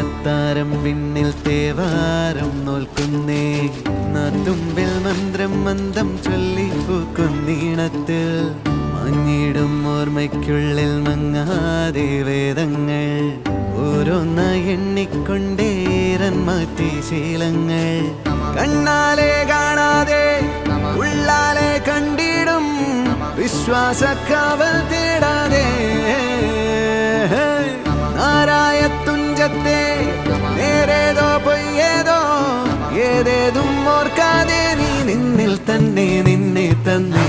അത്താരം പിന്നിൽ തേവാരം നോൽക്കുന്നേ നാത്തുമ്പിൽ മന്ത്രം മന്ദം ചൊല്ലിപ്പൂക്കുന്നീണത്തിൽ മങ്ങിടും ഓർമ്മയ്ക്കുള്ളിൽ മങ്ങാതെ വേദങ്ങൾ ഓരോന്നായി എണ്ണിക്കൊണ്ടേരൻ മാറ്റി ശീലങ്ങൾ കണ്ണാലെ കാണാതെ ഉള്ളാലെ കണ്ടിടും വിശ്വാസക്കാവൽ തേടാതെ നാരായ തുഞ്ചത്തെ നേരേതോ പൊയ്യേതോ ഏതേതും ഓർക്കാതെ നീ നിന്നിൽ തന്നെ നിന്നെ തന്നെ